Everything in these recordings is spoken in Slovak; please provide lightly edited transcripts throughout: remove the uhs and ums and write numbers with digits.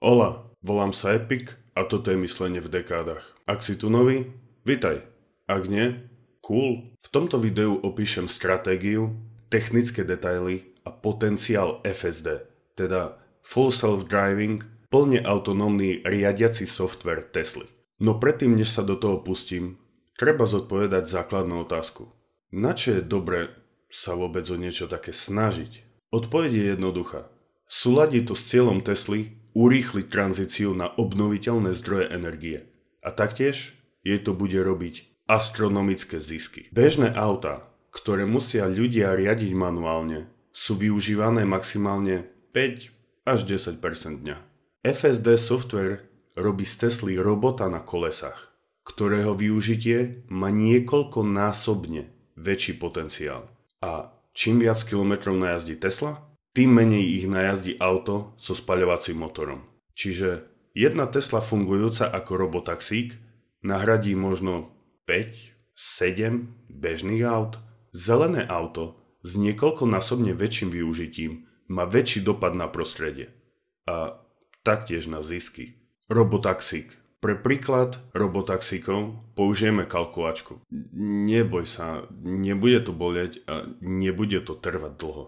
Hola, volám sa Epic a toto je myslenie v dekádach. Ak si tu nový, vitaj. Ak nie, cool. V tomto videu opíšem stratégiu, technické detaily a potenciál FSD, teda Full Self-Driving, plne autonómny riadiaci software Tesly. No predtým, než sa do toho pustím, treba zodpovedať základnú otázku. Na čo je dobre sa vôbec o niečo také snažiť? Odpoveď je jednoduchá. Súladí to s cieľom Tesly urýchliť tranzíciu na obnoviteľné zdroje energie. A taktiež jej to bude robiť astronomické zisky. Bežné autá, ktoré musia ľudia riadiť manuálne, sú využívané maximálne 5 až 10% dňa. FSD software robí z Tesly robota na kolesách, ktorého využitie má niekoľkonásobne väčší potenciál. A čím viac kilometrov najazdí Tesla, tým menej ich najazdí auto so spaľovacím motorom. Čiže jedna Tesla fungujúca ako robotaxík nahradí možno 5-7 bežných aut. Zelené auto s niekoľkonásobne väčším využitím má väčší dopad na prostredie a taktiež na zisky. Robotaxík. Pre príklad robotaxíkov použijeme kalkulačku. Neboj sa, nebude to boleť a nebude to trvať dlho.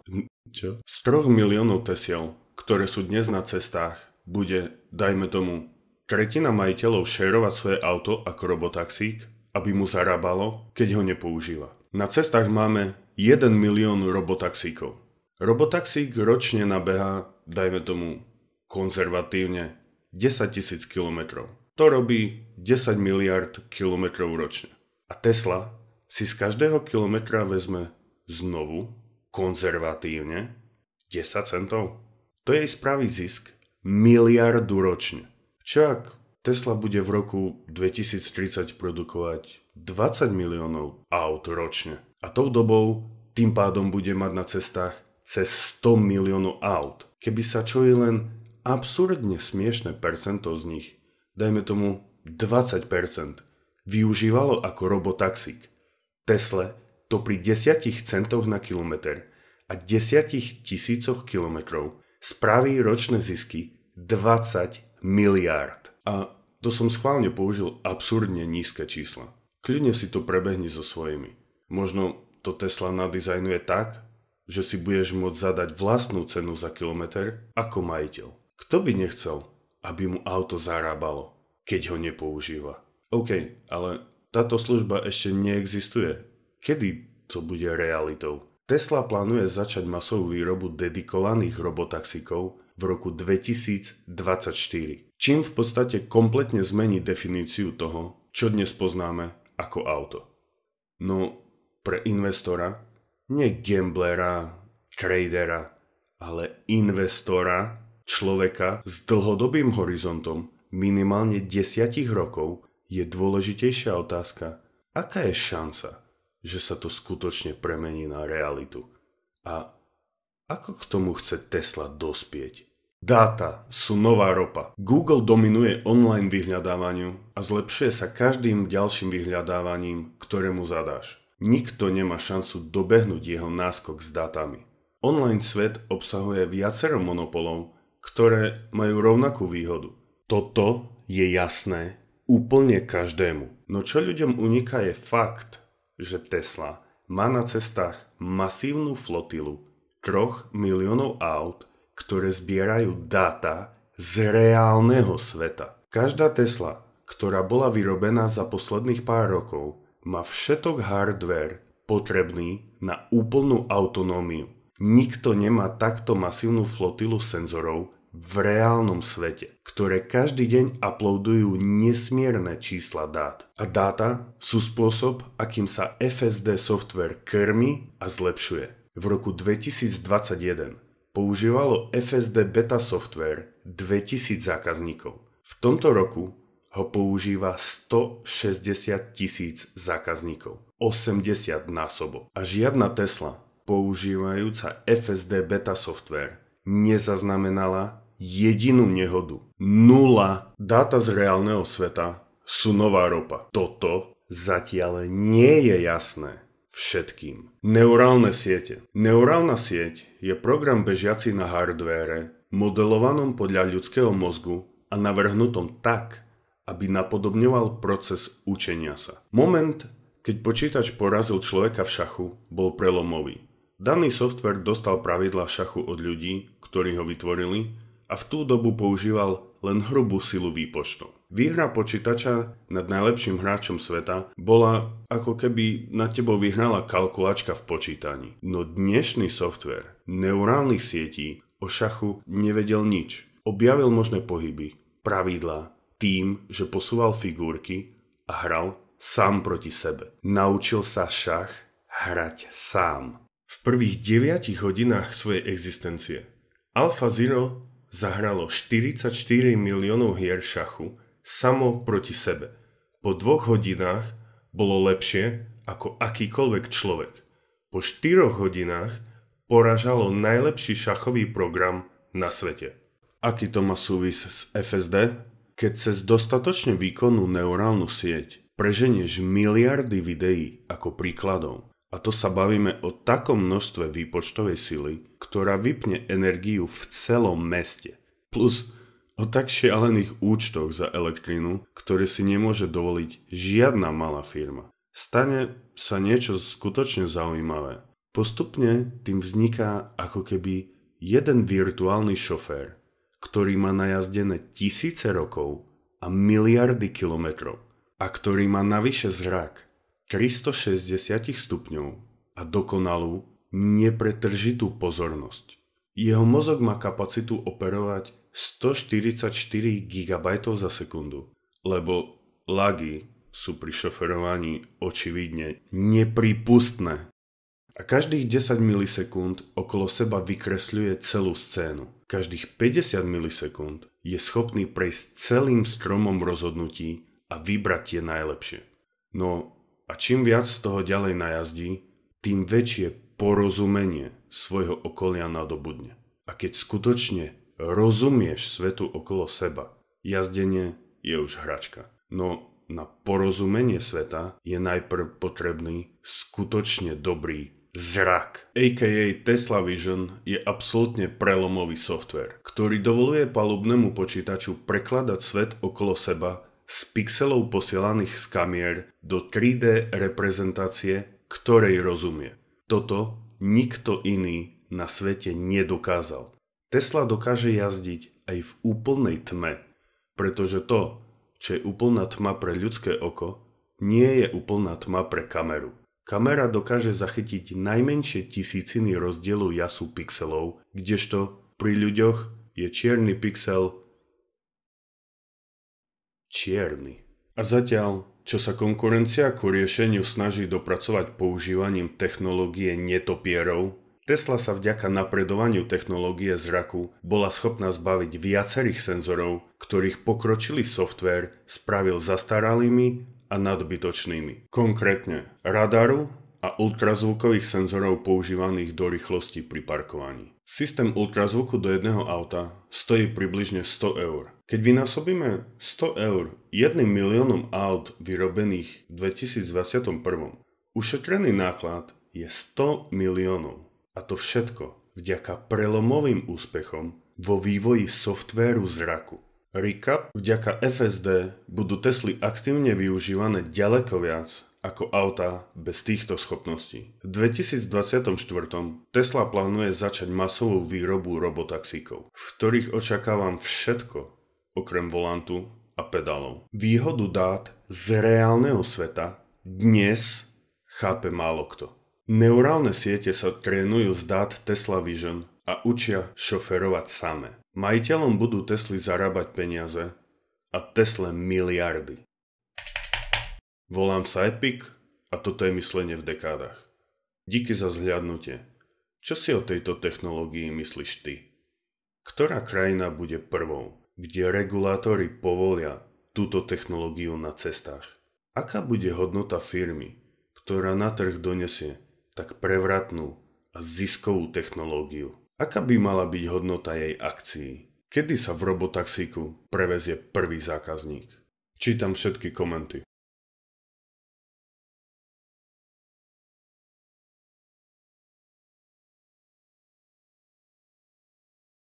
Čo? Z 3 miliónov Tesiel, ktoré sú dnes na cestách, bude, dajme tomu, tretina majiteľov šerovať svoje auto ako robotaxík, aby mu zarábalo, keď ho nepoužíva. Na cestách máme 1 milión robotaxíkov. Robotaxík ročne nabehá, dajme tomu, konzervatívne 10 000 kilometrov. To robí 10 miliard kilometrov ročne. A Tesla si z každého kilometra vezme znovu, konzervatívne, 10 centov. To jej spraví zisk miliardu ročne. Čo ak Tesla bude v roku 2030 produkovať 20 miliónov aut ročne? A tou dobou tým pádom bude mať na cestách cez 100 miliónov aut. Keby sa čo je len absurdne smiešné percento z nich, dajme tomu 20%, využívalo ako robotaxík, Tesle to pri 10 centoch na kilometr a 10 000 kilometrov spraví ročné zisky 20 miliárd. A to som schválne použil absurdne nízke čísla. Kľudne si to prebehni so svojimi. Možno to Tesla nadizajnuje tak, že si budeš môcť zadať vlastnú cenu za kilometr ako majiteľ. Kto by nechcel, aby mu auto zarábalo, keď ho nepoužíva? OK, ale táto služba ešte neexistuje. Kedy to bude realitou? Tesla plánuje začať masovú výrobu dedikovaných robotaxíkov v roku 2024. Čím v podstate kompletne zmení definíciu toho, čo dnes poznáme ako auto. No, pre investora, nie gamblera, tradera, ale investora, človeka s dlhodobým horizontom minimálne 10 rokov, je dôležitejšia otázka, aká je šanca, že sa to skutočne premení na realitu. A ako k tomu chce Tesla dospieť? Dáta sú nová ropa. Google dominuje online vyhľadávaniu a zlepšuje sa každým ďalším vyhľadávaním, ktorému zadáš. Nikto nemá šancu dobehnúť jeho náskok s dátami. Online svet obsahuje viacero monopolov, ktoré majú rovnakú výhodu. Toto je jasné úplne každému. No čo ľuďom uniká je fakt, že Tesla má na cestách masívnu flotilu 3 miliónov aut, ktoré zbierajú dáta z reálneho sveta. Každá Tesla, ktorá bola vyrobená za posledných pár rokov, má všetok hardware potrebný na úplnú autonómiu. Nikto nemá takto masívnu flotilu senzorov v reálnom svete, ktoré každý deň uploadujú nesmierne čísla dát. A dáta sú spôsob, akým sa FSD software krmi a zlepšuje. V roku 2021 používalo FSD beta software 2000 zákazníkov. V tomto roku ho používa 160 000 zákazníkov, 80 násobok. A žiadna Tesla používajúca FSD beta software nezaznamenala jedinú nehodu. 0. Dáta z reálneho sveta sú nová ropa. Toto zatiaľ nie je jasné všetkým. Neurálne siete. Neurálna sieť je program bežiaci na hardvére modelovanom podľa ľudského mozgu a navrhnutom tak, aby napodobňoval proces učenia sa. Moment, keď počítač porazil človeka v šachu, bol prelomový. Daný software dostal pravidlá šachu od ľudí, ktorí ho vytvorili, a v tú dobu používal len hrubú silu výpočtov. Výhra počítača nad najlepším hráčom sveta bola, ako keby nad tebou vyhrala kalkulačka v počítaní. No dnešný software neurálnych sietí o šachu nevedel nič. Objavil možné pohyby, pravidlá, tým, že posúval figurky a hral sám proti sebe. Naučil sa šach hrať sám. V prvých 9 hodinách svojej existencie AlphaZero zahralo 44 miliónov hier šachu samo proti sebe. Po 2 hodinách bolo lepšie ako akýkoľvek človek. Po 4 hodinách poražalo najlepší šachový program na svete. Aký to má súvis s FSD? Keď cez dostatočne výkonnú neurálnu sieť preženieš miliardy videí ako príkladov, a to sa bavíme o takom množstve výpočtovej sily, ktorá vypne energiu v celom meste. Plus o tak šialených účtoch za elektrínu, ktoré si nemôže dovoliť žiadna malá firma. Stane sa niečo skutočne zaujímavé. Postupne tým vzniká ako keby jeden virtuálny šofér, ktorý má najazdené tisíce rokov a miliardy kilometrov a ktorý má navyše zrak 360 stupňov a dokonalú, nepretržitú pozornosť. Jeho mozog má kapacitu operovať 144 GB za sekundu, lebo lagy sú pri šoferovaní očividne nepripustné. A každých 10 milisekúnd okolo seba vykresľuje celú scénu. Každých 50 milisekúnd je schopný prejsť celým stromom rozhodnutí a vybrať tie najlepšie. No a čím viac z toho ďalej najazdí, tým väčšie porozumenie svojho okolia nadobudne. A keď skutočne rozumieš svetu okolo seba, jazdenie je už hračka. No na porozumenie sveta je najprv potrebný skutočne dobrý zrak. AKA Tesla Vision je absolútne prelomový software, ktorý dovoluje palubnému počítaču prekladať svet okolo seba z pixelov posielaných z kamier do 3D reprezentácie, ktorej rozumie. Toto nikto iný na svete nedokázal. Tesla dokáže jazdiť aj v úplnej tme, pretože to, čo je úplná tma pre ľudské oko, nie je úplná tma pre kameru. Kamera dokáže zachytiť najmenšie tisíciny rozdielu jasu pixelov, kdežto pri ľuďoch je čierny pixel čierny. A zatiaľ, čo sa konkurencia ku riešeniu snaží dopracovať používaním technológie netopierov, Tesla sa vďaka napredovaniu technológie zraku bola schopná zbaviť viacerých senzorov, ktorých pokročilý softvér spravil zastaralými a nadbytočnými. Konkrétne radaru a ultrazvukových senzorov používaných do rýchlosti pri parkovaní. Systém ultrazvuku do jedného auta stojí približne 100 eur. Keď vynásobíme 100 eur 1 miliónom aut vyrobených v 2021, ušetrený náklad je 100 miliónov. A to všetko vďaka prelomovým úspechom vo vývoji softvéru zraku. Recap: vďaka FSD budú Tesly aktívne využívané ďaleko viac ako autá bez týchto schopností. V 2024 Tesla plánuje začať masovú výrobu robotaxíkov, v ktorých očakávam všetko okrem volantu a pedálov. Výhodu dát z reálneho sveta dnes chápe málo kto. Neurálne siete sa trénujú z dát Tesla Vision a učia šoferovať samé. Majiteľom budú Tesly zarábať peniaze a Tesle miliardy. Volám sa Epic a toto je myslenie v dekádach. Díky za zhliadnutie. Čo si o tejto technológii myslíš ty? Ktorá krajina bude prvou, kde regulátori povolia túto technológiu na cestách? Aká bude hodnota firmy, ktorá na trh donesie tak prevratnú a ziskovú technológiu? Aká by mala byť hodnota jej akcií? Kedy sa v robotaxíku prevezie prvý zákazník? Čítam všetky komenty.